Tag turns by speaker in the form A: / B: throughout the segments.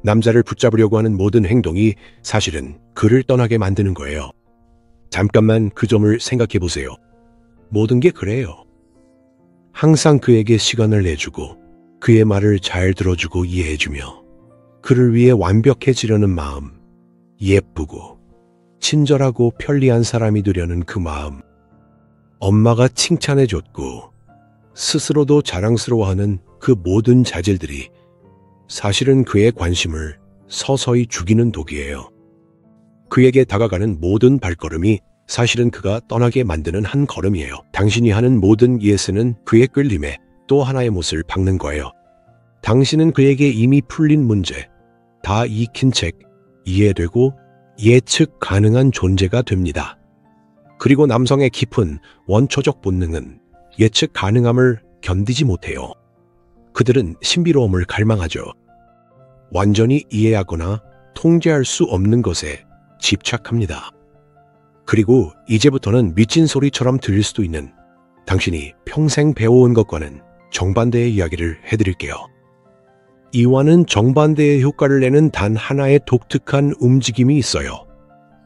A: 남자를 붙잡으려고 하는 모든 행동이 사실은 그를 떠나게 만드는 거예요. 잠깐만 그 점을 생각해 보세요. 모든 게 그래요. 항상 그에게 시간을 내주고 그의 말을 잘 들어주고 이해해주며 그를 위해 완벽해지려는 마음, 예쁘고 친절하고 편리한 사람이 되려는 그 마음, 엄마가 칭찬해줬고 스스로도 자랑스러워하는 그 모든 자질들이 사실은 그의 관심을 서서히 죽이는 독이에요. 그에게 다가가는 모든 발걸음이 사실은 그가 떠나게 만드는 한 걸음이에요. 당신이 하는 모든 예스는 그의 끌림에 또 하나의 못을 박는 거예요. 당신은 그에게 이미 풀린 문제, 다 익힌 책, 이해되고 예측 가능한 존재가 됩니다. 그리고 남성의 깊은 원초적 본능은 예측 가능함을 견디지 못해요. 그들은 신비로움을 갈망하죠. 완전히 이해하거나 통제할 수 없는 것에 집착합니다. 그리고 이제부터는 미친 소리처럼 들릴 수도 있는 당신이 평생 배워온 것과는 정반대의 이야기를 해드릴게요. 이와는 정반대의 효과를 내는 단 하나의 독특한 움직임이 있어요.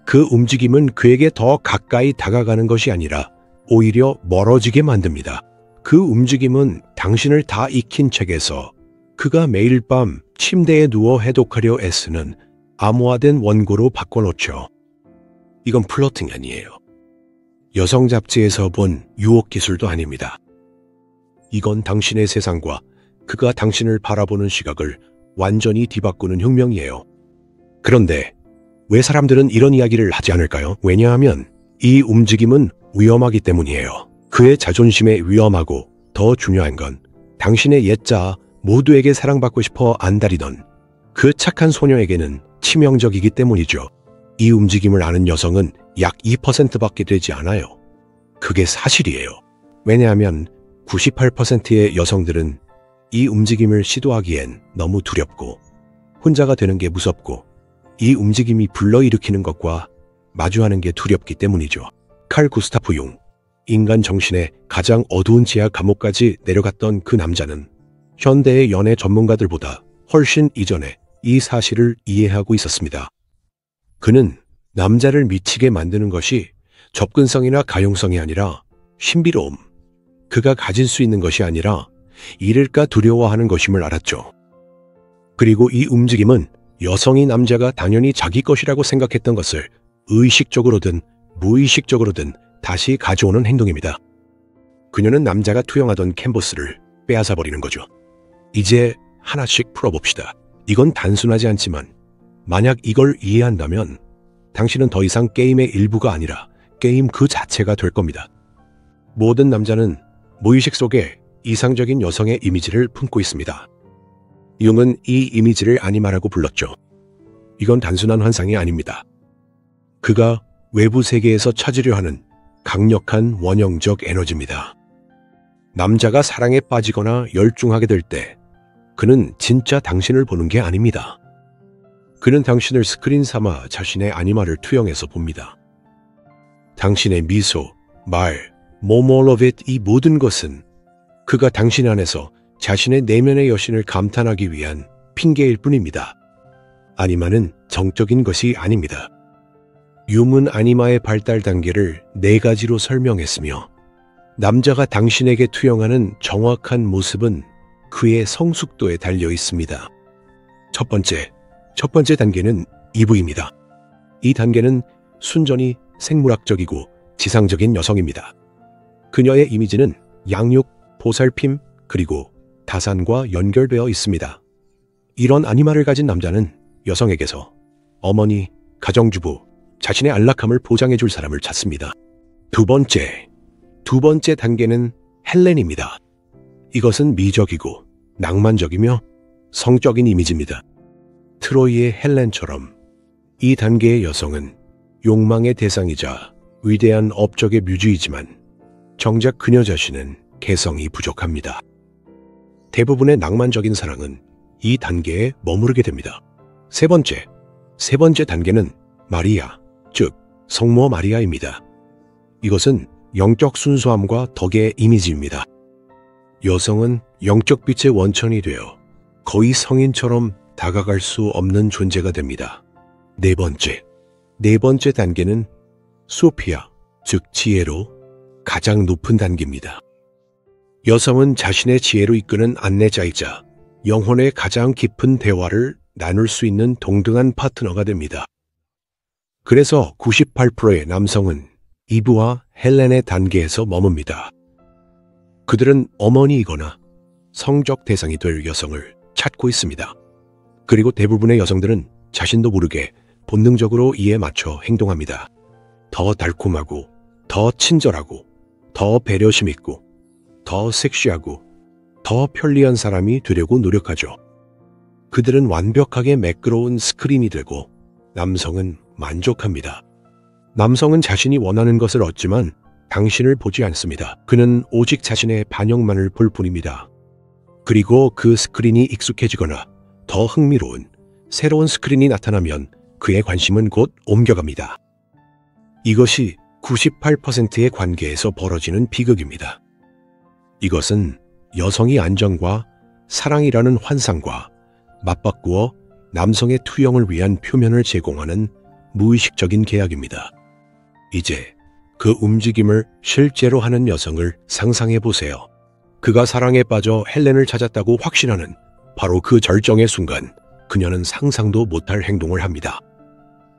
A: 그 움직임은 그에게 더 가까이 다가가는 것이 아니라 오히려 멀어지게 만듭니다. 그 움직임은 당신을 다 익힌 책에서 그가 매일 밤 침대에 누워 해독하려 애쓰는 암호화된 원고로 바꿔놓죠. 이건 플러팅이 아니에요. 여성 잡지에서 본 유혹 기술도 아닙니다. 이건 당신의 세상과 그가 당신을 바라보는 시각을 완전히 뒤바꾸는 혁명이에요. 그런데 왜 사람들은 이런 이야기를 하지 않을까요? 왜냐하면 이 움직임은 위험하기 때문이에요. 그의 자존심에 위험하고 더 중요한 건 당신의 옛자 모두에게 사랑받고 싶어 안달이던 그 착한 소녀에게는 치명적이기 때문이죠. 이 움직임을 아는 여성은 약 2%밖에 되지 않아요. 그게 사실이에요. 왜냐하면 98%의 여성들은 이 움직임을 시도하기엔 너무 두렵고 혼자가 되는 게 무섭고 이 움직임이 불러일으키는 것과 마주하는 게 두렵기 때문이죠. 칼 구스타프 융, 인간 정신의 가장 어두운 지하 감옥까지 내려갔던 그 남자는 현대의 연애 전문가들보다 훨씬 이전에 이 사실을 이해하고 있었습니다. 그는 남자를 미치게 만드는 것이 접근성이나 가용성이 아니라 신비로움, 그가 가질 수 있는 것이 아니라 잃을까 두려워하는 것임을 알았죠. 그리고 이 움직임은 여성이 남자가 당연히 자기 것이라고 생각했던 것을 의식적으로든 무의식적으로든 다시 가져오는 행동입니다. 그녀는 남자가 투영하던 캔버스를 빼앗아버리는 거죠. 이제 하나씩 풀어봅시다. 이건 단순하지 않지만 만약 이걸 이해한다면 당신은 더 이상 게임의 일부가 아니라 게임 그 자체가 될 겁니다. 모든 남자는 무의식 속에 이상적인 여성의 이미지를 품고 있습니다. 융은 이 이미지를 아니마라고 불렀죠. 이건 단순한 환상이 아닙니다. 그가 외부 세계에서 찾으려 하는 강력한 원형적 에너지입니다. 남자가 사랑에 빠지거나 열중하게 될 때 그는 진짜 당신을 보는 게 아닙니다. 그는 당신을 스크린 삼아 자신의 아니마를 투영해서 봅니다. 당신의 미소, 말, all of it, 이 모든 것은 그가 당신 안에서 자신의 내면의 여신을 감탄하기 위한 핑계일 뿐입니다. 아니마는 정적인 것이 아닙니다. 융은 아니마의 발달 단계를 4가지로 설명했으며 남자가 당신에게 투영하는 정확한 모습은 그의 성숙도에 달려 있습니다. 첫 번째 단계는 EV입니다. 이 단계는 순전히 생물학적이고 지상적인 여성입니다. 그녀의 이미지는 양육, 보살핌, 그리고 다산과 연결되어 있습니다. 이런 아니마를 가진 남자는 여성에게서 어머니, 가정주부, 자신의 안락함을 보장해줄 사람을 찾습니다. 두 번째 단계는 헬렌입니다. 이것은 미적이고 낭만적이며 성적인 이미지입니다. 트로이의 헬렌처럼 이 단계의 여성은 욕망의 대상이자 위대한 업적의 뮤즈이지만 정작 그녀 자신은 개성이 부족합니다. 대부분의 낭만적인 사랑은 이 단계에 머무르게 됩니다. 세 번째 단계는 마리아, 즉 성모 마리아입니다. 이것은 영적 순수함과 덕의 이미지입니다. 여성은 영적 빛의 원천이 되어 거의 성인처럼 다가갈 수 없는 존재가 됩니다. 네 번째 단계는 소피아, 즉 지혜로 가장 높은 단계입니다. 여성은 자신의 지혜로 이끄는 안내자이자 영혼의 가장 깊은 대화를 나눌 수 있는 동등한 파트너가 됩니다. 그래서 98%의 남성은 이브와 헬렌의 단계에서 머뭅니다. 그들은 어머니이거나 성적 대상이 될 여성을 찾고 있습니다. 그리고 대부분의 여성들은 자신도 모르게 본능적으로 이에 맞춰 행동합니다. 더 달콤하고, 더 친절하고, 더 배려심 있고, 더 섹시하고, 더 편리한 사람이 되려고 노력하죠. 그들은 완벽하게 매끄러운 스크린이 되고 남성은 만족합니다. 남성은 자신이 원하는 것을 얻지만 당신을 보지 않습니다. 그는 오직 자신의 반영만을 볼 뿐입니다. 그리고 그 스크린이 익숙해지거나 더 흥미로운 새로운 스크린이 나타나면 그의 관심은 곧 옮겨갑니다. 이것이 98%의 관계에서 벌어지는 비극입니다. 이것은 여성이 안정과 사랑이라는 환상과 맞바꾸어 남성의 투영을 위한 표면을 제공하는 무의식적인 계약입니다. 이제 그 움직임을 실제로 하는 여성을 상상해 보세요. 그가 사랑에 빠져 헬렌을 찾았다고 확신하는 바로 그 절정의 순간, 그녀는 상상도 못할 행동을 합니다.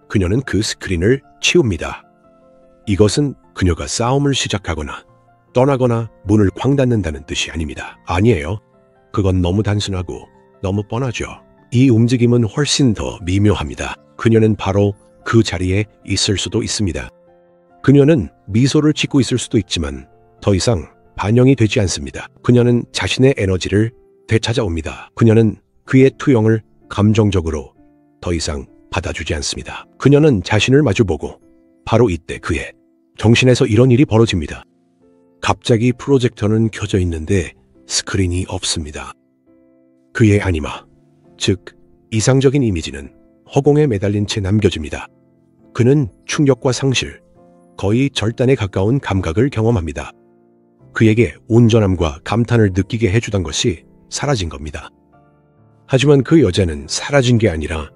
A: 그녀는 그 스크린을 치웁니다. 이것은 그녀가 싸움을 시작하거나 떠나거나 문을 쾅 닫는다는 뜻이 아닙니다. 아니에요. 그건 너무 단순하고 너무 뻔하죠. 이 움직임은 훨씬 더 미묘합니다. 그녀는 바로 그 자리에 있을 수도 있습니다. 그녀는 미소를 짓고 있을 수도 있지만 더 이상 반영이 되지 않습니다. 그녀는 자신의 에너지를 되찾아옵니다. 그녀는 그의 투영을 감정적으로 더 이상 받아주지 않습니다. 그녀는 자신을 마주보고 바로 이때 그의 정신에서 이런 일이 벌어집니다. 갑자기 프로젝터는 켜져 있는데 스크린이 없습니다. 그의 아니마, 즉 이상적인 이미지는 허공에 매달린 채 남겨집니다. 그는 충격과 상실, 거의 절단에 가까운 감각을 경험합니다. 그에게 온전함과 감탄을 느끼게 해주던 것이 사라진 겁니다. 하지만 그 여자는 사라진 게 아니라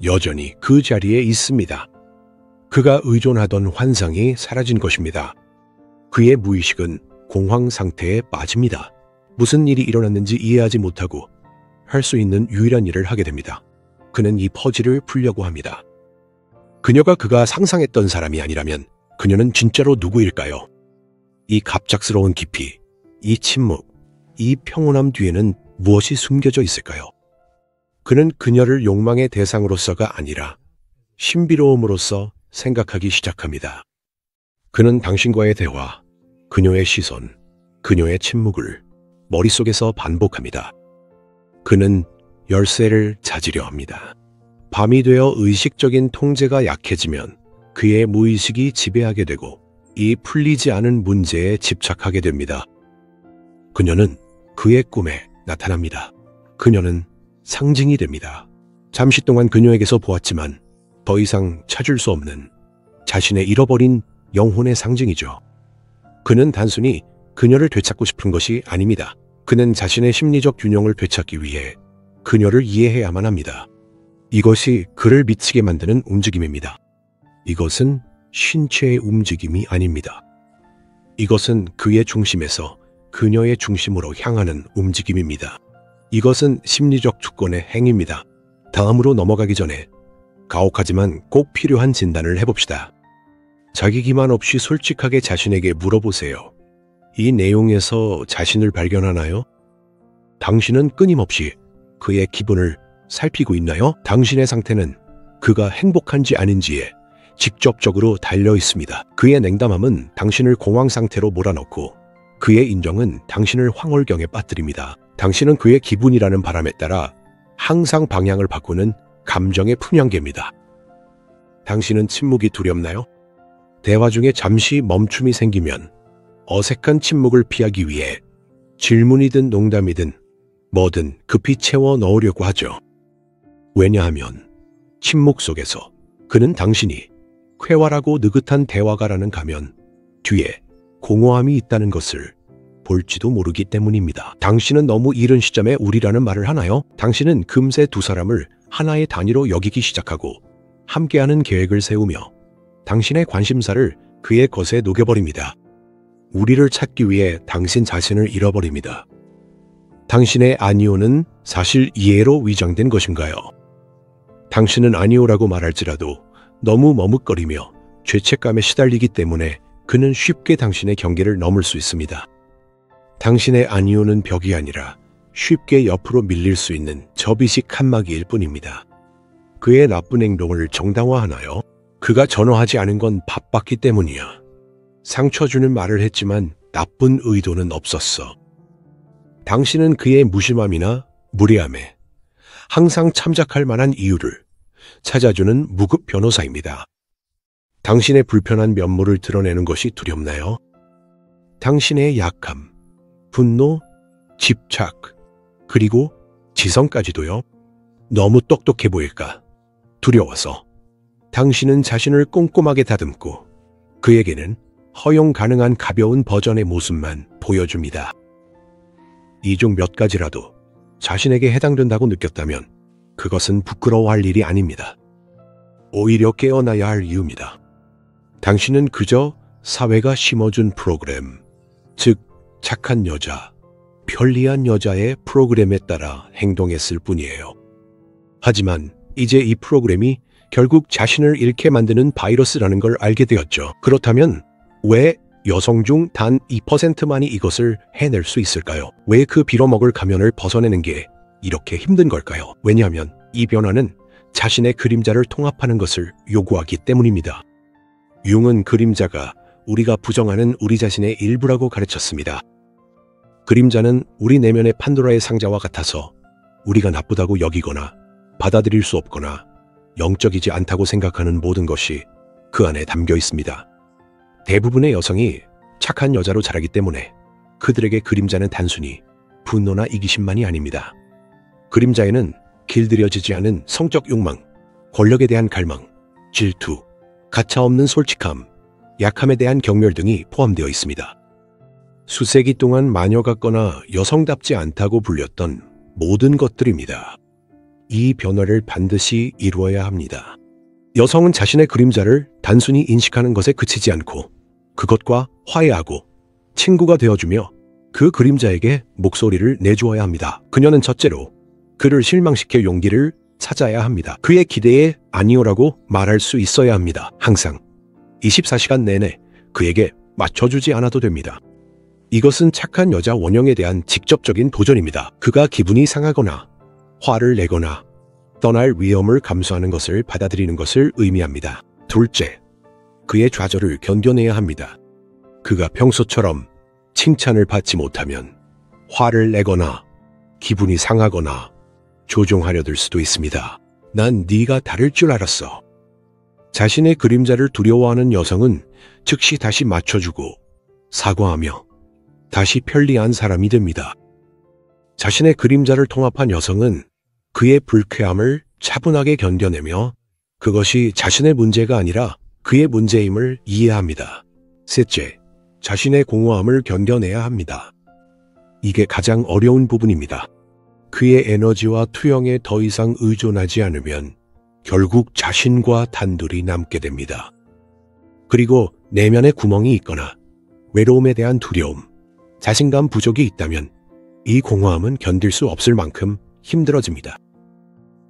A: 여전히 그 자리에 있습니다. 그가 의존하던 환상이 사라진 것입니다. 그의 무의식은 공황 상태에 빠집니다. 무슨 일이 일어났는지 이해하지 못하고 할 수 있는 유일한 일을 하게 됩니다. 그는 이 퍼즐을 풀려고 합니다. 그가 상상했던 사람이 아니라면 그녀는 진짜로 누구일까요? 이 갑작스러운 깊이, 이 침묵, 이 평온함 뒤에는 무엇이 숨겨져 있을까요? 그는 그녀를 욕망의 대상으로서가 아니라 신비로움으로서 생각하기 시작합니다. 그는 당신과의 대화, 그녀의 시선, 그녀의 침묵을 머릿속에서 반복합니다. 그는 열쇠를 찾으려 합니다. 밤이 되어 의식적인 통제가 약해지면 그의 무의식이 지배하게 되고 이 풀리지 않은 문제에 집착하게 됩니다. 그녀는 그의 꿈에 나타납니다. 그녀는 상징이 됩니다. 잠시 동안 그녀에게서 보았지만 더 이상 찾을 수 없는 자신의 잃어버린 영혼의 상징이죠. 그는 단순히 그녀를 되찾고 싶은 것이 아닙니다. 그는 자신의 심리적 균형을 되찾기 위해 그녀를 이해해야만 합니다. 이것이 그를 미치게 만드는 움직임입니다. 이것은 신체의 움직임이 아닙니다. 이것은 그의 중심에서 그녀의 중심으로 향하는 움직임입니다. 이것은 심리적 주권의 행위입니다. 다음으로 넘어가기 전에 가혹하지만 꼭 필요한 진단을 해봅시다. 자기 기만 없이 솔직하게 자신에게 물어보세요. 이 내용에서 자신을 발견하나요? 당신은 끊임없이 그의 기분을 살피고 있나요? 당신의 상태는 그가 행복한지 아닌지에 직접적으로 달려 있습니다. 그의 냉담함은 당신을 공황 상태로 몰아넣고 그의 인정은 당신을 황홀경에 빠뜨립니다. 당신은 그의 기분이라는 바람에 따라 항상 방향을 바꾸는 감정의 풍향계입니다. 당신은 침묵이 두렵나요? 대화 중에 잠시 멈춤이 생기면 어색한 침묵을 피하기 위해 질문이든 농담이든 뭐든 급히 채워 넣으려고 하죠. 왜냐하면 침묵 속에서 그는 당신이 쾌활하고 느긋한 대화가라는 가면 뒤에 공허함이 있다는 것을 볼지도 모르기 때문입니다. 당신은 너무 이른 시점에 우리라는 말을 하나요? 당신은 금세 두 사람을 하나의 단위로 여기기 시작하고 함께하는 계획을 세우며 당신의 관심사를 그의 것에 녹여버립니다. 우리를 찾기 위해 당신 자신을 잃어버립니다. 당신의 아니오는 사실 이해로 위장된 것인가요? 당신은 아니오라고 말할지라도 너무 머뭇거리며 죄책감에 시달리기 때문에 그는 쉽게 당신의 경계를 넘을 수 있습니다. 당신의 아니오는 벽이 아니라 쉽게 옆으로 밀릴 수 있는 접이식 칸막이일 뿐입니다. 그의 나쁜 행동을 정당화하나요? 그가 전화하지 않은 건 바빴기 때문이야. 상처 주는 말을 했지만 나쁜 의도는 없었어. 당신은 그의 무심함이나 무례함에 항상 참작할 만한 이유를 찾아주는 무급 변호사입니다. 당신의 불편한 면모를 드러내는 것이 두렵나요? 당신의 약함, 분노, 집착, 그리고 지성까지도요? 너무 똑똑해 보일까? 두려워서 당신은 자신을 꼼꼼하게 다듬고 그에게는 허용 가능한 가벼운 버전의 모습만 보여줍니다. 이 중 몇 가지라도 자신에게 해당된다고 느꼈다면 그것은 부끄러워할 일이 아닙니다. 오히려 깨어나야 할 이유입니다. 당신은 그저 사회가 심어준 프로그램, 즉 착한 여자, 편리한 여자의 프로그램에 따라 행동했을 뿐이에요. 하지만 이제 이 프로그램이 결국 자신을 잃게 만드는 바이러스라는 걸 알게 되었죠. 그렇다면 왜 여성 중 단 2%만이 이것을 해낼 수 있을까요? 왜 그 빌어먹을 가면을 벗어내는 게 이렇게 힘든 걸까요? 왜냐하면 이 변화는 자신의 그림자를 통합하는 것을 요구하기 때문입니다. 융은 그림자가 우리가 부정하는 우리 자신의 일부라고 가르쳤습니다. 그림자는 우리 내면의 판도라의 상자와 같아서 우리가 나쁘다고 여기거나 받아들일 수 없거나 영적이지 않다고 생각하는 모든 것이 그 안에 담겨 있습니다. 대부분의 여성이 착한 여자로 자라기 때문에 그들에게 그림자는 단순히 분노나 이기심만이 아닙니다. 그림자에는 길들여지지 않은 성적 욕망, 권력에 대한 갈망, 질투, 가차없는 솔직함, 약함에 대한 경멸 등이 포함되어 있습니다. 수세기 동안 마녀 같거나 여성답지 않다고 불렸던 모든 것들입니다. 이 변화를 반드시 이루어야 합니다. 여성은 자신의 그림자를 단순히 인식하는 것에 그치지 않고 그것과 화해하고 친구가 되어주며 그 그림자에게 목소리를 내주어야 합니다. 그녀는 첫째로 그를 실망시킬 용기를 찾아야 합니다. 그의 기대에 아니오라고 말할 수 있어야 합니다. 항상 24시간 내내 그에게 맞춰주지 않아도 됩니다. 이것은 착한 여자 원형에 대한 직접적인 도전입니다. 그가 기분이 상하거나 화를 내거나 떠날 위험을 감수하는 것을 받아들이는 것을 의미합니다. 둘째, 그의 좌절을 견뎌내야 합니다. 그가 평소처럼 칭찬을 받지 못하면 화를 내거나 기분이 상하거나 조종하려 들 수도 있습니다. 난 네가 다를 줄 알았어. 자신의 그림자를 두려워하는 여성은 즉시 다시 맞춰주고 사과하며 다시 편리한 사람이 됩니다. 자신의 그림자를 통합한 여성은 그의 불쾌함을 차분하게 견뎌내며 그것이 자신의 문제가 아니라 그의 문제임을 이해합니다. 셋째, 자신의 공허함을 견뎌내야 합니다. 이게 가장 어려운 부분입니다. 그의 에너지와 투영에 더 이상 의존하지 않으면 결국 자신과 단둘이 남게 됩니다. 그리고 내면에 구멍이 있거나 외로움에 대한 두려움, 자신감 부족이 있다면 이 공허함은 견딜 수 없을 만큼 힘들어집니다.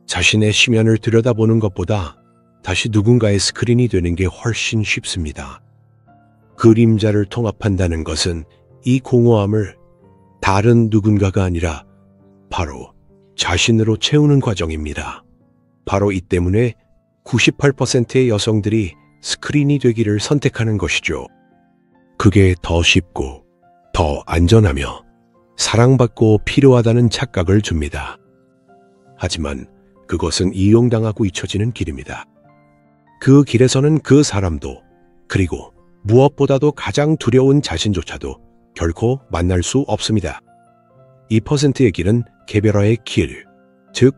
A: 자신의 심연을 들여다보는 것보다 다시 누군가의 스크린이 되는 게 훨씬 쉽습니다. 그림자를 통합한다는 것은 이 공허함을 다른 누군가가 아니라 바로 자신으로 채우는 과정입니다. 바로 이 때문에 98%의 여성들이 스크린이 되기를 선택하는 것이죠. 그게 더 쉽고 더 안전하며 사랑받고 필요하다는 착각을 줍니다. 하지만 그것은 이용당하고 잊혀지는 길입니다. 그 길에서는 그 사람도 그리고 무엇보다도 가장 두려운 자신조차도 결코 만날 수 없습니다. 2%의 길은 개별화의 길, 즉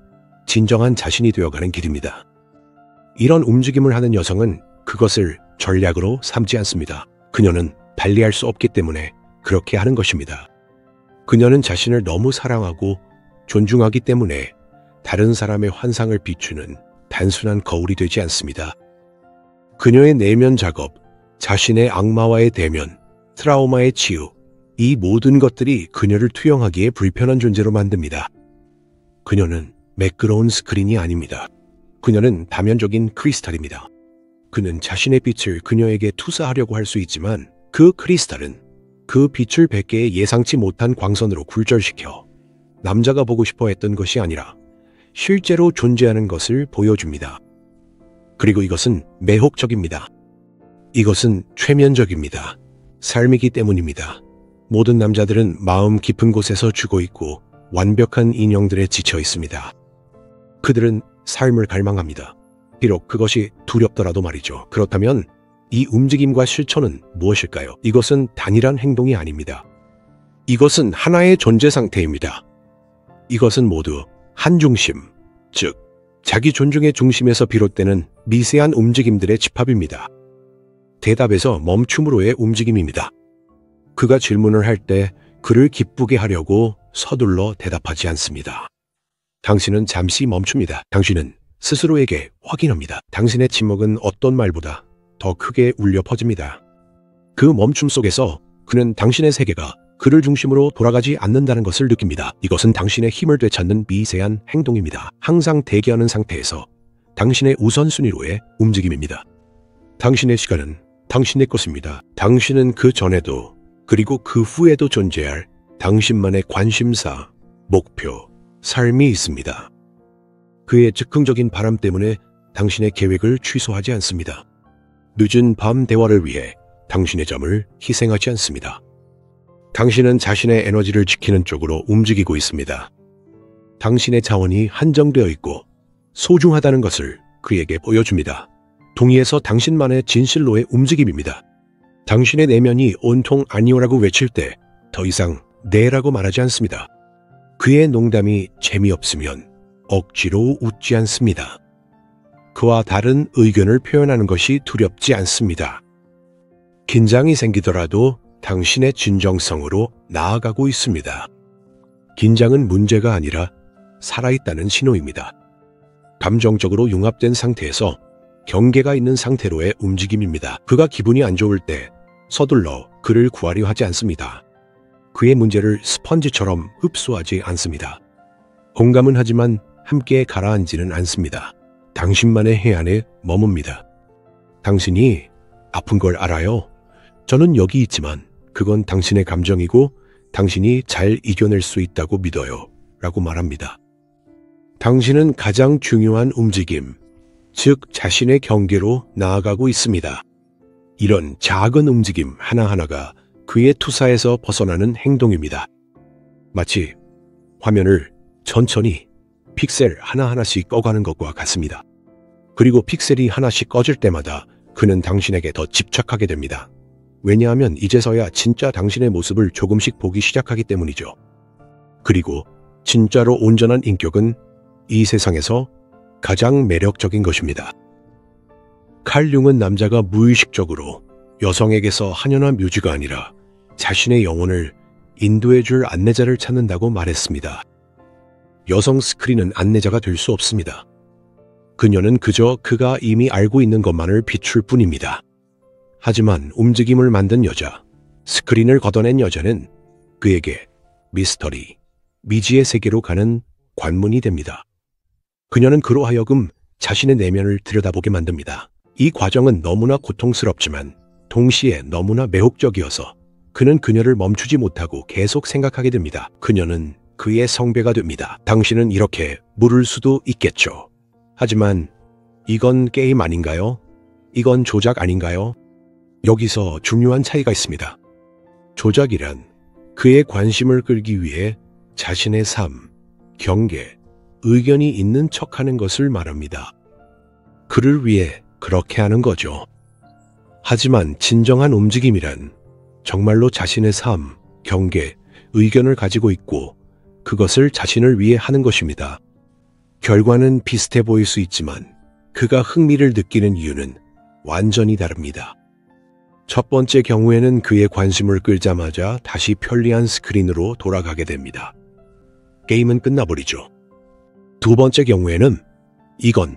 A: 진정한 자신이 되어가는 길입니다. 이런 움직임을 하는 여성은 그것을 전략으로 삼지 않습니다. 그녀는 달리할 수 없기 때문에 그렇게 하는 것입니다. 그녀는 자신을 너무 사랑하고 존중하기 때문에 다른 사람의 환상을 비추는 단순한 거울이 되지 않습니다. 그녀의 내면 작업, 자신의 악마와의 대면, 트라우마의 치유, 이 모든 것들이 그녀를 투영하기에 불편한 존재로 만듭니다. 그녀는 매끄러운 스크린이 아닙니다. 그녀는 다면적인 크리스탈입니다. 그는 자신의 빛을 그녀에게 투사하려고 할 수 있지만 그 크리스탈은 그 빛을 100개의 예상치 못한 광선으로 굴절시켜 남자가 보고 싶어 했던 것이 아니라 실제로 존재하는 것을 보여줍니다. 그리고 이것은 매혹적입니다. 이것은 최면적입니다. 삶이기 때문입니다. 모든 남자들은 마음 깊은 곳에서 죽어 있고 완벽한 인형들에 지쳐 있습니다. 그들은 삶을 갈망합니다. 비록 그것이 두렵더라도 말이죠. 그렇다면 이 움직임과 실천은 무엇일까요? 이것은 단일한 행동이 아닙니다. 이것은 하나의 존재 상태입니다. 이것은 모두 한중심, 즉 자기 존중의 중심에서 비롯되는 미세한 움직임들의 집합입니다. 대답에서 멈춤으로의 움직임입니다. 그가 질문을 할 때 그를 기쁘게 하려고 서둘러 대답하지 않습니다. 당신은 잠시 멈춥니다. 당신은 스스로에게 확인합니다. 당신의 침묵은 어떤 말보다 더 크게 울려 퍼집니다. 그 멈춤 속에서 그는 당신의 세계가 그를 중심으로 돌아가지 않는다는 것을 느낍니다. 이것은 당신의 힘을 되찾는 미세한 행동입니다. 항상 대기하는 상태에서 당신의 우선순위로의 움직임입니다. 당신의 시간은 당신의 것입니다. 당신은 그 전에도 그리고 그 후에도 존재할 당신만의 관심사, 목표, 삶이 있습니다. 그의 즉흥적인 바람 때문에 당신의 계획을 취소하지 않습니다. 늦은 밤 대화를 위해 당신의 잠을 희생하지 않습니다. 당신은 자신의 에너지를 지키는 쪽으로 움직이고 있습니다. 당신의 자원이 한정되어 있고 소중하다는 것을 그에게 보여줍니다. 동의해서 당신만의 진실로의 움직임입니다. 당신의 내면이 온통 아니오라고 외칠 때 더 이상 네라고 말하지 않습니다. 그의 농담이 재미없으면 억지로 웃지 않습니다. 그와 다른 의견을 표현하는 것이 두렵지 않습니다. 긴장이 생기더라도 당신의 진정성으로 나아가고 있습니다. 긴장은 문제가 아니라 살아있다는 신호입니다. 감정적으로 융합된 상태에서 경계가 있는 상태로의 움직임입니다. 그가 기분이 안 좋을 때 서둘러 그를 구하려 하지 않습니다. 그의 문제를 스펀지처럼 흡수하지 않습니다. 공감은 하지만 함께 가라앉지는 않습니다. 당신만의 해안에 머뭅니다. 당신이 아픈 걸 알아요. 저는 여기 있지만 그건 당신의 감정이고 당신이 잘 이겨낼 수 있다고 믿어요. 라고 말합니다. 당신은 가장 중요한 움직임, 즉 자신의 경계로 나아가고 있습니다. 이런 작은 움직임 하나하나가 그의 투사에서 벗어나는 행동입니다. 마치 화면을 천천히 픽셀 하나하나씩 꺼가는 것과 같습니다. 그리고 픽셀이 하나씩 꺼질 때마다 그는 당신에게 더 집착하게 됩니다. 왜냐하면 이제서야 진짜 당신의 모습을 조금씩 보기 시작하기 때문이죠. 그리고 진짜로 온전한 인격은 이 세상에서 가장 매력적인 것입니다. 칼 융은 남자가 무의식적으로 여성에게서 한연한 묘지가 아니라 자신의 영혼을 인도해줄 안내자를 찾는다고 말했습니다. 여성 스크린은 안내자가 될 수 없습니다. 그녀는 그저 그가 이미 알고 있는 것만을 비출 뿐입니다. 하지만 움직임을 만든 여자, 스크린을 걷어낸 여자는 그에게 미스터리, 미지의 세계로 가는 관문이 됩니다. 그녀는 그로 하여금 자신의 내면을 들여다보게 만듭니다. 이 과정은 너무나 고통스럽지만 동시에 너무나 매혹적이어서 그는 그녀를 멈추지 못하고 계속 생각하게 됩니다. 그녀는 그의 성배가 됩니다. 당신은 이렇게 물을 수도 있겠죠. 하지만 이건 게임 아닌가요? 이건 조작 아닌가요? 여기서 중요한 차이가 있습니다. 조작이란 그의 관심을 끌기 위해 자신의 삶, 경계, 의견이 있는 척하는 것을 말합니다. 그를 위해 그렇게 하는 거죠. 하지만 진정한 움직임이란 정말로 자신의 삶, 경계, 의견을 가지고 있고 그것을 자신을 위해 하는 것입니다. 결과는 비슷해 보일 수 있지만 그가 흥미를 느끼는 이유는 완전히 다릅니다. 첫 번째 경우에는 그의 관심을 끌자마자 다시 편리한 스크린으로 돌아가게 됩니다. 게임은 끝나버리죠. 두 번째 경우에는 이건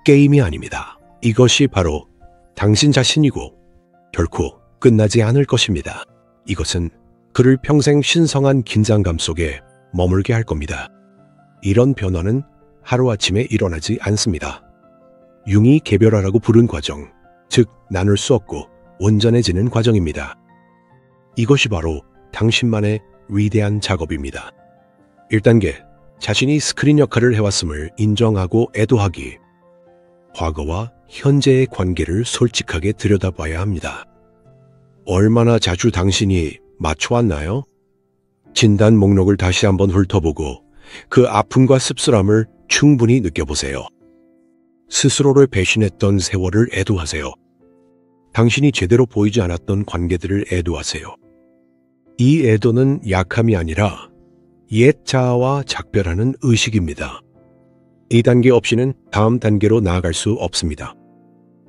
A: 게임이 아닙니다. 이것이 바로 당신 자신이고 결코 끝나지 않을 것입니다. 이것은 그를 평생 신성한 긴장감 속에 머물게 할 겁니다. 이런 변화는 하루아침에 일어나지 않습니다. 융이 개별화라고 부른 과정, 즉 나눌 수 없고 온전해지는 과정입니다. 이것이 바로 당신만의 위대한 작업입니다. 1단계, 자신이 스크린 역할을 해왔음을 인정하고 애도하기. 과거와 현재의 관계를 솔직하게 들여다봐야 합니다. 얼마나 자주 당신이 맞춰왔나요? 진단 목록을 다시 한번 훑어보고 그 아픔과 씁쓸함을 충분히 느껴보세요. 스스로를 배신했던 세월을 애도하세요. 당신이 제대로 보이지 않았던 관계들을 애도하세요. 이 애도는 약함이 아니라 옛 자아와 작별하는 의식입니다. 이 단계 없이는 다음 단계로 나아갈 수 없습니다.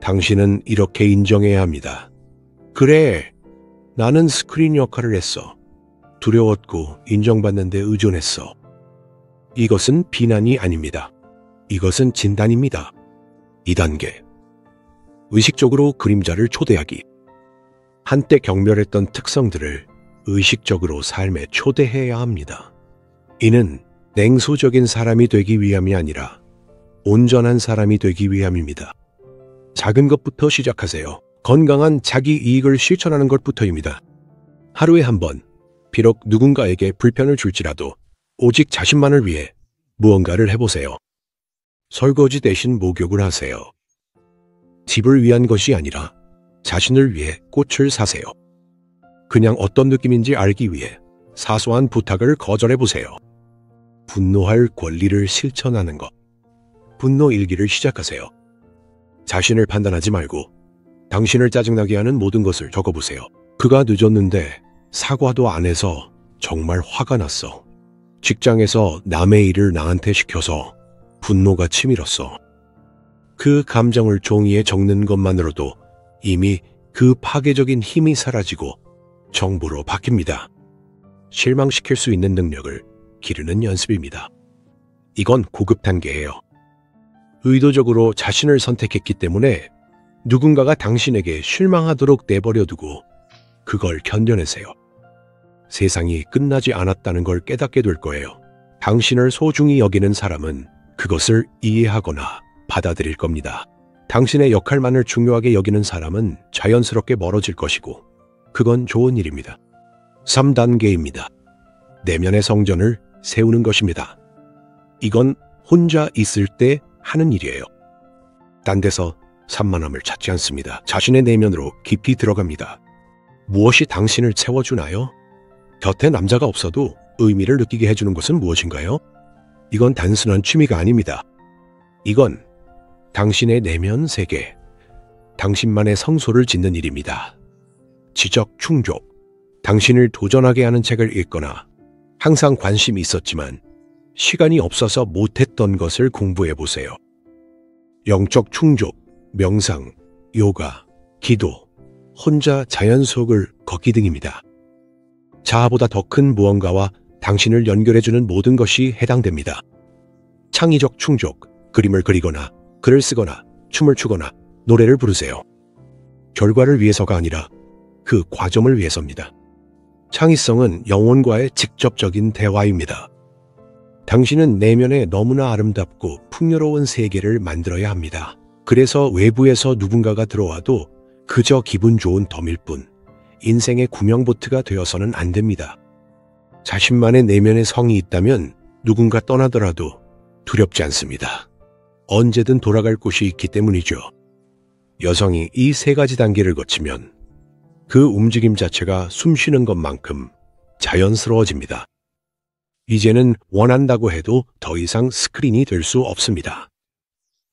A: 당신은 이렇게 인정해야 합니다. 그래, 나는 스크린 역할을 했어. 두려웠고 인정받는 데 의존했어. 이것은 비난이 아닙니다. 이것은 진단입니다. 2단계, 의식적으로 그림자를 초대하기. 한때 경멸했던 특성들을 의식적으로 삶에 초대해야 합니다. 이는 냉소적인 사람이 되기 위함이 아니라 온전한 사람이 되기 위함입니다. 작은 것부터 시작하세요. 건강한 자기 이익을 실천하는 것부터입니다. 하루에 한 번, 비록 누군가에게 불편을 줄지라도 오직 자신만을 위해 무언가를 해보세요. 설거지 대신 목욕을 하세요. 집을 위한 것이 아니라 자신을 위해 꽃을 사세요. 그냥 어떤 느낌인지 알기 위해 사소한 부탁을 거절해보세요. 분노할 권리를 실천하는 것. 분노 일기를 시작하세요. 자신을 판단하지 말고 당신을 짜증나게 하는 모든 것을 적어보세요. 그가 늦었는데 사과도 안 해서 정말 화가 났어. 직장에서 남의 일을 나한테 시켜서 분노가 치밀었어. 그 감정을 종이에 적는 것만으로도 이미 그 파괴적인 힘이 사라지고 정보로 바뀝니다. 실망시킬 수 있는 능력을 기르는 연습입니다. 이건 고급 단계예요. 의도적으로 자신을 선택했기 때문에 누군가가 당신에게 실망하도록 내버려두고 그걸 견뎌내세요. 세상이 끝나지 않았다는 걸 깨닫게 될 거예요. 당신을 소중히 여기는 사람은 그것을 이해하거나 받아들일 겁니다. 당신의 역할만을 중요하게 여기는 사람은 자연스럽게 멀어질 것이고 그건 좋은 일입니다. 3단계입니다. 내면의 성전을 세우는 것입니다. 이건 혼자 있을 때 하는 일이에요. 딴 데서 산만함을 찾지 않습니다. 자신의 내면으로 깊이 들어갑니다. 무엇이 당신을 채워주나요? 곁에 남자가 없어도 의미를 느끼게 해주는 것은 무엇인가요? 이건 단순한 취미가 아닙니다. 이건 당신의 내면 세계, 당신만의 성소를 짓는 일입니다. 지적 충족, 당신을 도전하게 하는 책을 읽거나 항상 관심이 있었지만 시간이 없어서 못했던 것을 공부해보세요. 영적 충족, 명상, 요가, 기도, 혼자 자연 속을 걷기 등입니다. 자아보다 더 큰 무언가와 당신을 연결해주는 모든 것이 해당됩니다. 창의적 충족, 그림을 그리거나 글을 쓰거나 춤을 추거나 노래를 부르세요. 결과를 위해서가 아니라 그 과정을 위해서입니다. 창의성은 영혼과의 직접적인 대화입니다. 당신은 내면에 너무나 아름답고 풍요로운 세계를 만들어야 합니다. 그래서 외부에서 누군가가 들어와도 그저 기분 좋은 덤일 뿐 인생의 구명보트가 되어서는 안 됩니다. 자신만의 내면의 성이 있다면 누군가 떠나더라도 두렵지 않습니다. 언제든 돌아갈 곳이 있기 때문이죠. 여성이 이 3가지 단계를 거치면 그 움직임 자체가 숨쉬는 것만큼 자연스러워집니다. 이제는 원한다고 해도 더 이상 스크린이 될 수 없습니다.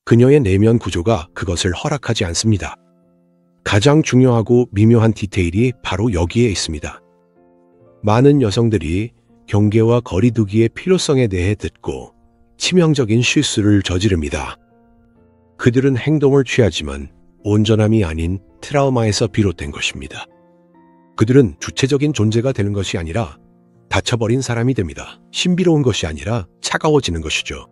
A: 그녀의 내면 구조가 그것을 허락하지 않습니다. 가장 중요하고 미묘한 디테일이 바로 여기에 있습니다. 많은 여성들이 경계와 거리두기의 필요성에 대해 듣고 치명적인 실수를 저지릅니다. 그들은 행동을 취하지만 온전함이 아닌 트라우마에서 비롯된 것입니다. 그들은 주체적인 존재가 되는 것이 아니라 닫혀버린 사람이 됩니다. 신비로운 것이 아니라 차가워지는 것이죠.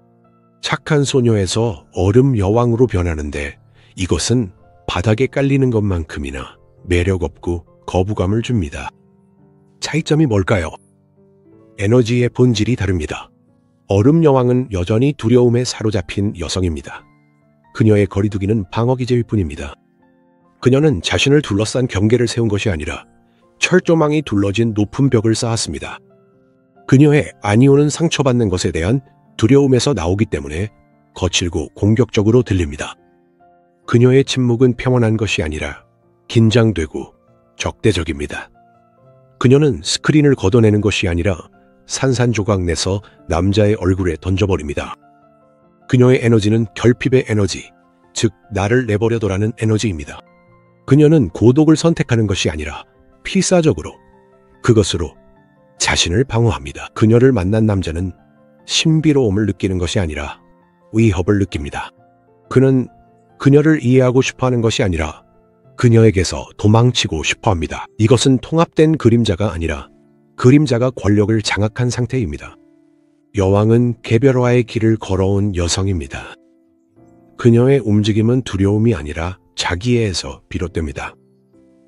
A: 착한 소녀에서 얼음 여왕으로 변하는데 이것은 바닥에 깔리는 것만큼이나 매력 없고 거부감을 줍니다. 차이점이 뭘까요? 에너지의 본질이 다릅니다. 얼음 여왕은 여전히 두려움에 사로잡힌 여성입니다. 그녀의 거리두기는 방어기제일 뿐입니다. 그녀는 자신을 둘러싼 경계를 세운 것이 아니라 철조망이 둘러진 높은 벽을 쌓았습니다. 그녀의 아니오는 상처받는 것에 대한 두려움에서 나오기 때문에 거칠고 공격적으로 들립니다. 그녀의 침묵은 평온한 것이 아니라 긴장되고 적대적입니다. 그녀는 스크린을 걷어내는 것이 아니라 산산조각 내서 남자의 얼굴에 던져버립니다. 그녀의 에너지는 결핍의 에너지, 즉 나를 내버려둬라는 에너지입니다. 그녀는 고독을 선택하는 것이 아니라 필사적으로 그것으로 자신을 방어합니다. 그녀를 만난 남자는 신비로움을 느끼는 것이 아니라 위협을 느낍니다. 그는 그녀를 이해하고 싶어하는 것이 아니라 그녀에게서 도망치고 싶어합니다. 이것은 통합된 그림자가 아니라 그림자가 권력을 장악한 상태입니다. 여왕은 개별화의 길을 걸어온 여성입니다. 그녀의 움직임은 두려움이 아니라 자기애에서 비롯됩니다.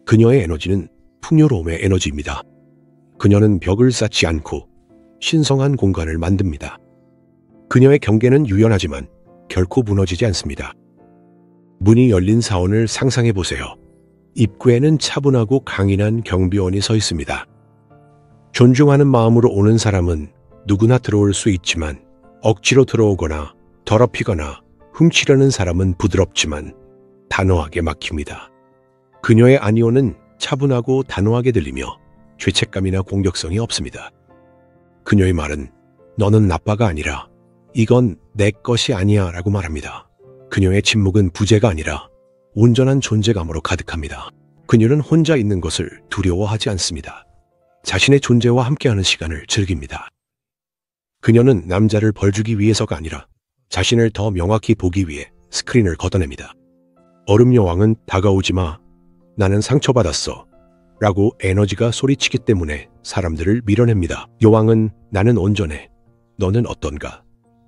A: 그녀의 에너지는 풍요로움의 에너지입니다. 그녀는 벽을 쌓지 않고 신성한 공간을 만듭니다. 그녀의 경계는 유연하지만 결코 무너지지 않습니다. 문이 열린 사원을 상상해 보세요. 입구에는 차분하고 강인한 경비원이 서 있습니다. 존중하는 마음으로 오는 사람은 누구나 들어올 수 있지만 억지로 들어오거나 더럽히거나 훔치려는 사람은 부드럽지만 단호하게 막힙니다. 그녀의 아니오는 차분하고 단호하게 들리며 죄책감이나 공격성이 없습니다. 그녀의 말은 너는 나빠가 아니라 이건 내 것이 아니야 라고 말합니다. 그녀의 침묵은 부재가 아니라 온전한 존재감으로 가득합니다. 그녀는 혼자 있는 것을 두려워하지 않습니다. 자신의 존재와 함께하는 시간을 즐깁니다. 그녀는 남자를 벌주기 위해서가 아니라 자신을 더 명확히 보기 위해 스크린을 걷어냅니다. 얼음 여왕은 다가오지 마. 나는 상처받았어. 라고 에너지가 소리치기 때문에 사람들을 밀어냅니다. 여왕은 나는 온전해. 너는 어떤가?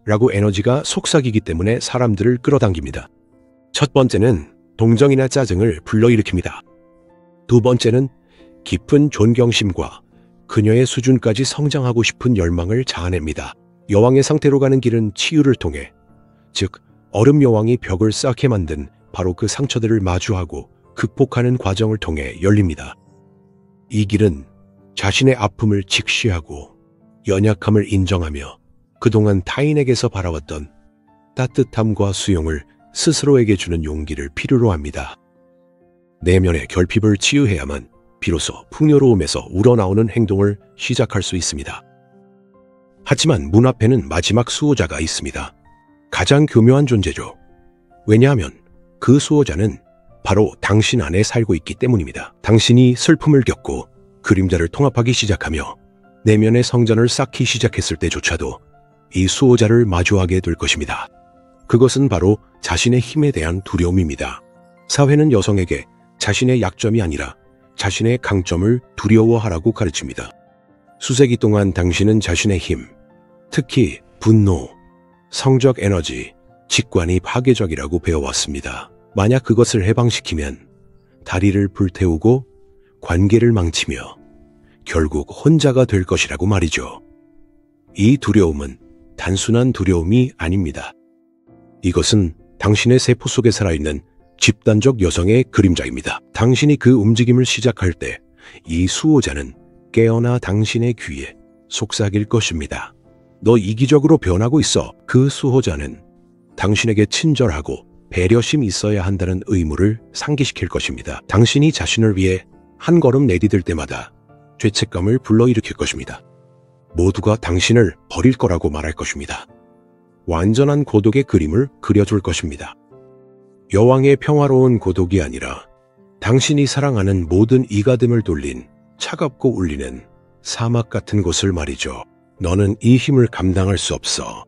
A: 라고 에너지가 속삭이기 때문에 사람들을 끌어당깁니다. 첫 번째는 동정이나 짜증을 불러일으킵니다. 두 번째는 깊은 존경심과 그녀의 수준까지 성장하고 싶은 열망을 자아냅니다. 여왕의 상태로 가는 길은 치유를 통해, 즉 얼음 여왕이 벽을 쌓게 만든 바로 그 상처들을 마주하고 극복하는 과정을 통해 열립니다. 이 길은 자신의 아픔을 직시하고 연약함을 인정하며 그동안 타인에게서 바라왔던 따뜻함과 수용을 스스로에게 주는 용기를 필요로 합니다. 내면의 결핍을 치유해야만 비로소 풍요로움에서 우러나오는 행동을 시작할 수 있습니다. 하지만 문 앞에는 마지막 수호자가 있습니다. 가장 교묘한 존재죠. 왜냐하면 그 수호자는 바로 당신 안에 살고 있기 때문입니다. 당신이 슬픔을 겪고 그림자를 통합하기 시작하며 내면의 성전을 쌓기 시작했을 때조차도 이 수호자를 마주하게 될 것입니다. 그것은 바로 자신의 힘에 대한 두려움입니다. 사회는 여성에게 자신의 약점이 아니라 자신의 강점을 두려워하라고 가르칩니다. 수세기 동안 당신은 자신의 힘, 특히 분노, 성적 에너지, 직관이 파괴적이라고 배워왔습니다. 만약 그것을 해방시키면 다리를 불태우고 관계를 망치며 결국 혼자가 될 것이라고 말이죠. 이 두려움은 단순한 두려움이 아닙니다. 이것은 당신의 세포 속에 살아있는 집단적 여성의 그림자입니다. 당신이 그 움직임을 시작할 때 이 수호자는 깨어나 당신의 귀에 속삭일 것입니다. 너 이기적으로 변하고 있어. 그 수호자는 당신에게 친절하고 배려심이 있어야 한다는 의무를 상기시킬 것입니다. 당신이 자신을 위해 한 걸음 내디딜 때마다 죄책감을 불러일으킬 것입니다. 모두가 당신을 버릴 거라고 말할 것입니다. 완전한 고독의 그림을 그려줄 것입니다. 여왕의 평화로운 고독이 아니라 당신이 사랑하는 모든 이가듬을 돌린 차갑고 울리는 사막 같은 곳을 말이죠. 너는 이 힘을 감당할 수 없어.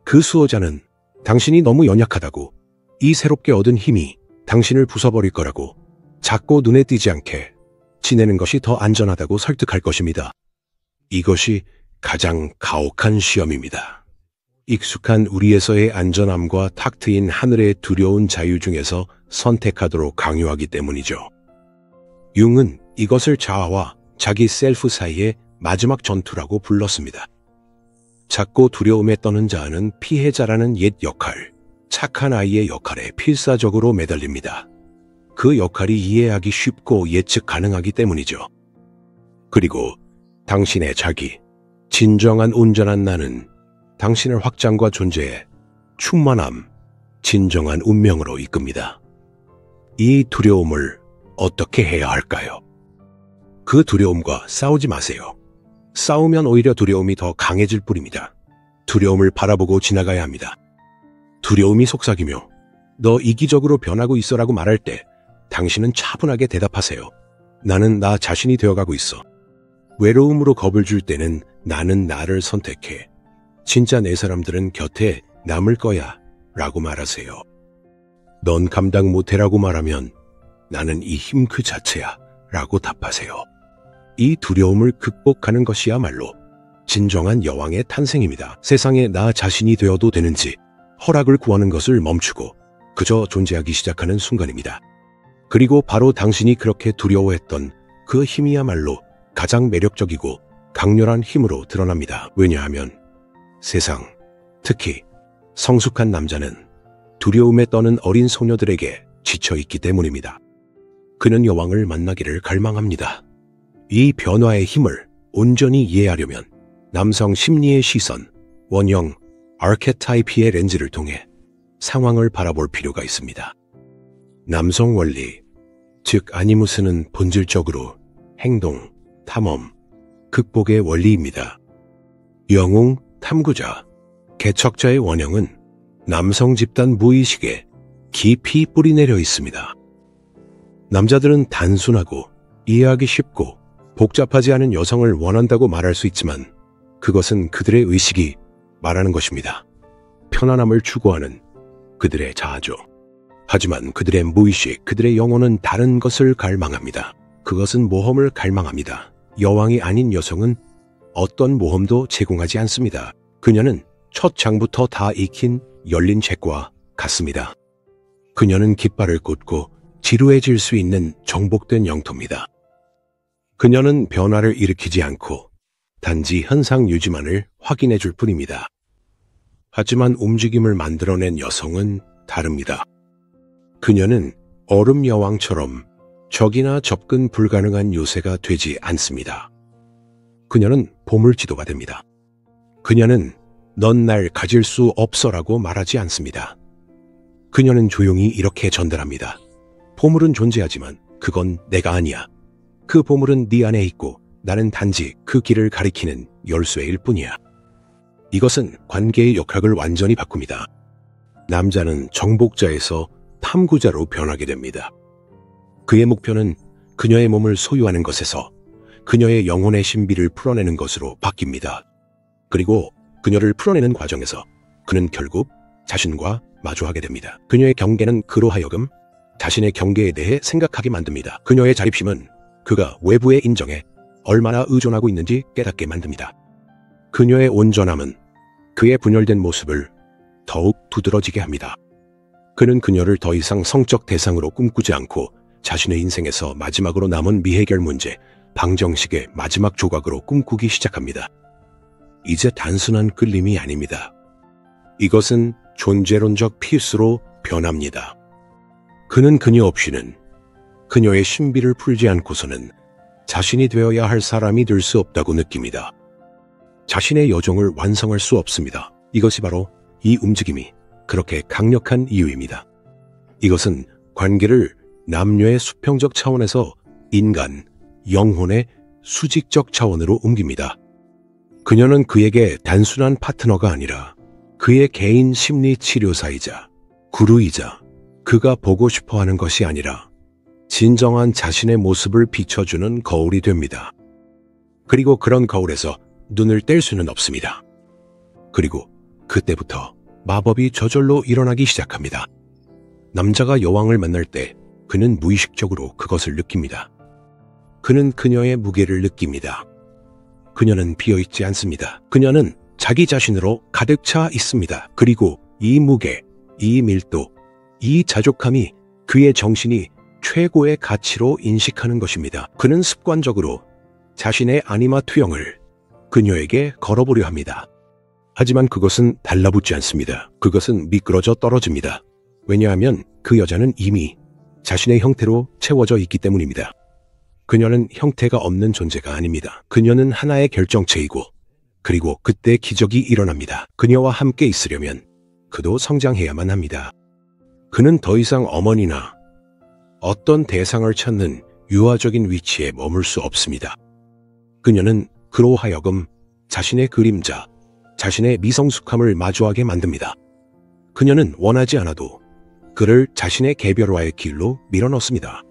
A: 그 수호자는 당신이 너무 연약하다고, 이 새롭게 얻은 힘이 당신을 부숴버릴 거라고, 작고 눈에 띄지 않게 지내는 것이 더 안전하다고 설득할 것입니다. 이것이 가장 가혹한 시험입니다. 익숙한 우리에서의 안전함과 탁 트인 하늘의 두려운 자유 중에서 선택하도록 강요하기 때문이죠. 융은 이것을 자아와 자기 셀프 사이의 마지막 전투라고 불렀습니다. 작고 두려움에 떠는 자아는 피해자라는 옛 역할, 착한 아이의 역할에 필사적으로 매달립니다. 그 역할이 이해하기 쉽고 예측 가능하기 때문이죠. 그리고 당신의 자기, 진정한 온전한 나는 당신을 확장과 존재에 충만함, 진정한 운명으로 이끕니다. 이 두려움을 어떻게 해야 할까요? 그 두려움과 싸우지 마세요. 싸우면 오히려 두려움이 더 강해질 뿐입니다. 두려움을 바라보고 지나가야 합니다. 두려움이 속삭이며 너 이기적으로 변하고 있어라고 말할 때 당신은 차분하게 대답하세요. 나는 나 자신이 되어가고 있어. 외로움으로 겁을 줄 때는 나는 나를 선택해. 진짜 내 사람들은 곁에 남을 거야 라고 말하세요. 넌 감당 못해라고 말하면 나는 이 힘 그 자체야 라고 답하세요. 이 두려움을 극복하는 것이야말로 진정한 여왕의 탄생입니다. 세상에 나 자신이 되어도 되는지 허락을 구하는 것을 멈추고 그저 존재하기 시작하는 순간입니다. 그리고 바로 당신이 그렇게 두려워했던 그 힘이야말로 가장 매력적이고 강렬한 힘으로 드러납니다. 왜냐하면 세상, 특히 성숙한 남자는 두려움에 떠는 어린 소녀들에게 지쳐있기 때문입니다. 그는 여왕을 만나기를 갈망합니다. 이 변화의 힘을 온전히 이해하려면 남성 심리의 시선, 원형, 아르케타이피의 렌즈를 통해 상황을 바라볼 필요가 있습니다. 남성 원리, 즉 아니무스는 본질적으로 행동, 탐험, 극복의 원리입니다. 영웅, 탐구자, 개척자의 원형은 남성 집단 무의식에 깊이 뿌리내려 있습니다. 남자들은 단순하고 이해하기 쉽고 복잡하지 않은 여성을 원한다고 말할 수 있지만 그것은 그들의 의식이 말하는 것입니다. 편안함을 추구하는 그들의 자아죠. 하지만 그들의 무의식, 그들의 영혼은 다른 것을 갈망합니다. 그것은 모험을 갈망합니다. 여왕이 아닌 여성은 어떤 모험도 제공하지 않습니다. 그녀는 첫 장부터 다 익힌 열린 책과 같습니다. 그녀는 깃발을 꽂고 지루해질 수 있는 정복된 영토입니다. 그녀는 변화를 일으키지 않고 단지 현상 유지만을 확인해 줄 뿐입니다. 하지만 움직임을 만들어낸 여성은 다릅니다. 그녀는 얼음 여왕처럼 적이나 접근 불가능한 요새가 되지 않습니다. 그녀는 보물지도가 됩니다. 그녀는 넌 날 가질 수 없어라고 말하지 않습니다. 그녀는 조용히 이렇게 전달합니다. 보물은 존재하지만 그건 내가 아니야. 그 보물은 네 안에 있고 나는 단지 그 길을 가리키는 열쇠일 뿐이야. 이것은 관계의 역학을 완전히 바꿉니다. 남자는 정복자에서 탐구자로 변하게 됩니다. 그의 목표는 그녀의 몸을 소유하는 것에서 그녀의 영혼의 신비를 풀어내는 것으로 바뀝니다. 그리고 그녀를 풀어내는 과정에서 그는 결국 자신과 마주하게 됩니다. 그녀의 경계는 그로 하여금 자신의 경계에 대해 생각하게 만듭니다. 그녀의 자립심은 그가 외부의 인정에 얼마나 의존하고 있는지 깨닫게 만듭니다. 그녀의 온전함은 그의 분열된 모습을 더욱 두드러지게 합니다. 그는 그녀를 더 이상 성적 대상으로 꿈꾸지 않고 자신의 인생에서 마지막으로 남은 미해결 문제, 방정식의 마지막 조각으로 꿈꾸기 시작합니다. 이제 단순한 끌림이 아닙니다. 이것은 존재론적 필수로 변합니다. 그는 그녀 없이는 그녀의 신비를 풀지 않고서는 자신이 되어야 할 사람이 될 수 없다고 느낍니다. 자신의 여정을 완성할 수 없습니다. 이것이 바로 이 움직임이 그렇게 강력한 이유입니다. 이것은 관계를 남녀의 수평적 차원에서 인간, 영혼의 수직적 차원으로 옮깁니다. 그녀는 그에게 단순한 파트너가 아니라 그의 개인 심리 치료사이자 구루이자 그가 보고 싶어하는 것이 아니라 진정한 자신의 모습을 비춰주는 거울이 됩니다. 그리고 그런 거울에서 눈을 뗄 수는 없습니다. 그리고 그때부터 마법이 저절로 일어나기 시작합니다. 남자가 여왕을 만날 때 그는 무의식적으로 그것을 느낍니다. 그는 그녀의 무게를 느낍니다. 그녀는 비어있지 않습니다. 그녀는 자기 자신으로 가득 차 있습니다. 그리고 이 무게, 이 밀도, 이 자족함이 그의 정신이 최고의 가치로 인식하는 것입니다. 그는 습관적으로 자신의 아니마 투영을 그녀에게 걸어보려 합니다. 하지만 그것은 달라붙지 않습니다. 그것은 미끄러져 떨어집니다. 왜냐하면 그 여자는 이미 자신의 형태로 채워져 있기 때문입니다. 그녀는 형태가 없는 존재가 아닙니다. 그녀는 하나의 결정체이고, 그리고 그때 기적이 일어납니다. 그녀와 함께 있으려면 그도 성장해야만 합니다. 그는 더 이상 어머니나 어떤 대상을 찾는 유아적인 위치에 머물 수 없습니다. 그녀는 그로 하여금 자신의 그림자, 자신의 미성숙함을 마주하게 만듭니다. 그녀는 원하지 않아도 그를 자신의 개별화의 길로 밀어넣습니다.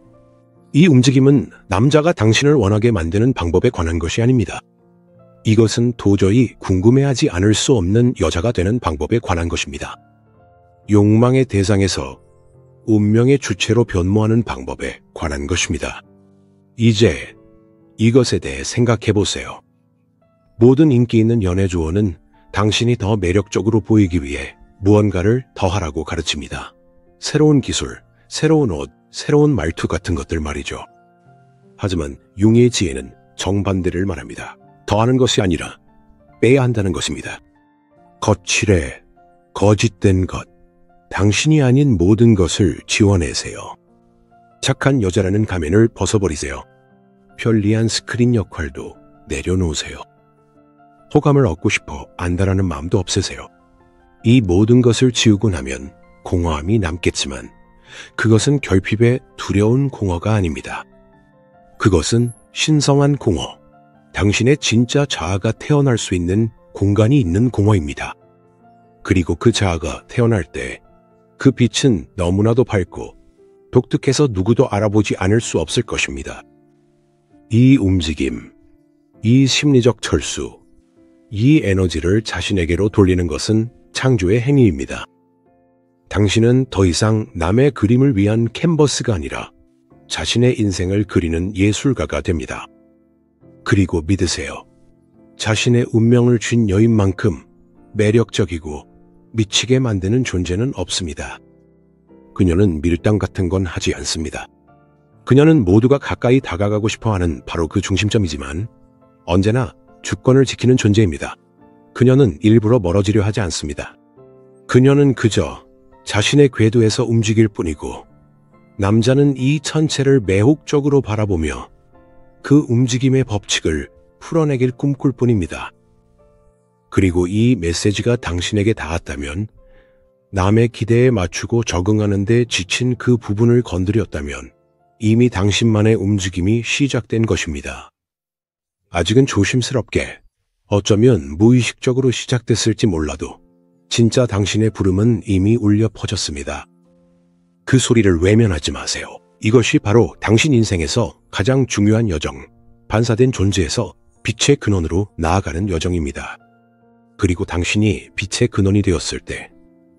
A: 이 움직임은 남자가 당신을 원하게 만드는 방법에 관한 것이 아닙니다. 이것은 도저히 궁금해하지 않을 수 없는 여자가 되는 방법에 관한 것입니다. 욕망의 대상에서 운명의 주체로 변모하는 방법에 관한 것입니다. 이제 이것에 대해 생각해 보세요. 모든 인기 있는 연애 조언은 당신이 더 매력적으로 보이기 위해 무언가를 더하라고 가르칩니다. 새로운 기술, 새로운 옷, 새로운 말투 같은 것들 말이죠. 하지만 융의 지혜는 정반대를 말합니다. 더하는 것이 아니라 빼야 한다는 것입니다. 거칠해, 거짓된 것, 당신이 아닌 모든 것을 지워내세요. 착한 여자라는 가면을 벗어버리세요. 편리한 스크린 역할도 내려놓으세요. 호감을 얻고 싶어 안다라는 마음도 없애세요. 이 모든 것을 지우고 나면 공허함이 남겠지만 그것은 결핍의 두려운 공허가 아닙니다. 그것은 신성한 공허, 당신의 진짜 자아가 태어날 수 있는 공간이 있는 공허입니다. 그리고 그 자아가 태어날 때 그 빛은 너무나도 밝고 독특해서 누구도 알아보지 않을 수 없을 것입니다. 이 움직임, 이 심리적 철수, 이 에너지를 자신에게로 돌리는 것은 창조의 행위입니다. 당신은 더 이상 남의 그림을 위한 캔버스가 아니라 자신의 인생을 그리는 예술가가 됩니다. 그리고 믿으세요. 자신의 운명을 쥔 여인만큼 매력적이고 미치게 만드는 존재는 없습니다. 그녀는 밀당 같은 건 하지 않습니다. 그녀는 모두가 가까이 다가가고 싶어하는 바로 그 중심점이지만 언제나 주권을 지키는 존재입니다. 그녀는 일부러 멀어지려 하지 않습니다. 그녀는 그저 자신의 궤도에서 움직일 뿐이고 남자는 이 전체를 매혹적으로 바라보며 그 움직임의 법칙을 풀어내길 꿈꿀 뿐입니다. 그리고 이 메시지가 당신에게 닿았다면, 남의 기대에 맞추고 적응하는 데 지친 그 부분을 건드렸다면 이미 당신만의 움직임이 시작된 것입니다. 아직은 조심스럽게, 어쩌면 무의식적으로 시작됐을지 몰라도 진짜 당신의 부름은 이미 울려 퍼졌습니다. 그 소리를 외면하지 마세요. 이것이 바로 당신 인생에서 가장 중요한 여정, 반사된 존재에서 빛의 근원으로 나아가는 여정입니다. 그리고 당신이 빛의 근원이 되었을 때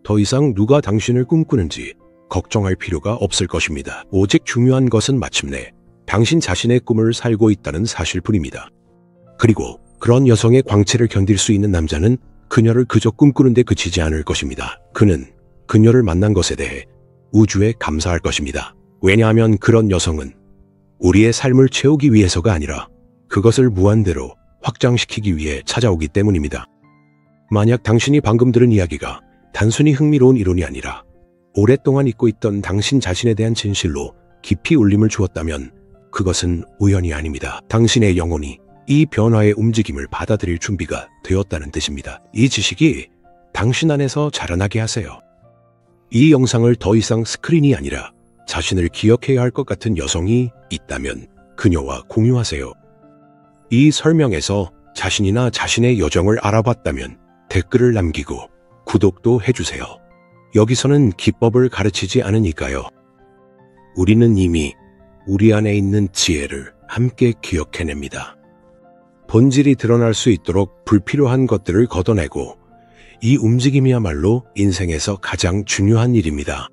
A: 더 이상 누가 당신을 꿈꾸는지 걱정할 필요가 없을 것입니다. 오직 중요한 것은 마침내 당신 자신의 꿈을 살고 있다는 사실뿐입니다. 그리고 그런 여성의 광채를 견딜 수 있는 남자는 그녀를 그저 꿈꾸는 데 그치지 않을 것입니다. 그는 그녀를 만난 것에 대해 우주에 감사할 것입니다. 왜냐하면 그런 여성은 우리의 삶을 채우기 위해서가 아니라 그것을 무한대로 확장시키기 위해 찾아오기 때문입니다. 만약 당신이 방금 들은 이야기가 단순히 흥미로운 이론이 아니라 오랫동안 잊고 있던 당신 자신에 대한 진실로 깊이 울림을 주었다면 그것은 우연이 아닙니다. 당신의 영혼이 이 변화의 움직임을 받아들일 준비가 되었다는 뜻입니다. 이 지식이 당신 안에서 자라나게 하세요. 이 영상을 더 이상 스크린이 아니라 자신을 기억해야 할 것 같은 여성이 있다면 그녀와 공유하세요. 이 설명에서 자신이나 자신의 여정을 알아봤다면 댓글을 남기고 구독도 해주세요. 여기서는 기법을 가르치지 않으니까요. 우리는 이미 우리 안에 있는 지혜를 함께 기억해냅니다. 본질이 드러날 수 있도록 불필요한 것들을 걷어내고 이 움직임이야말로 인생에서 가장 중요한 일입니다.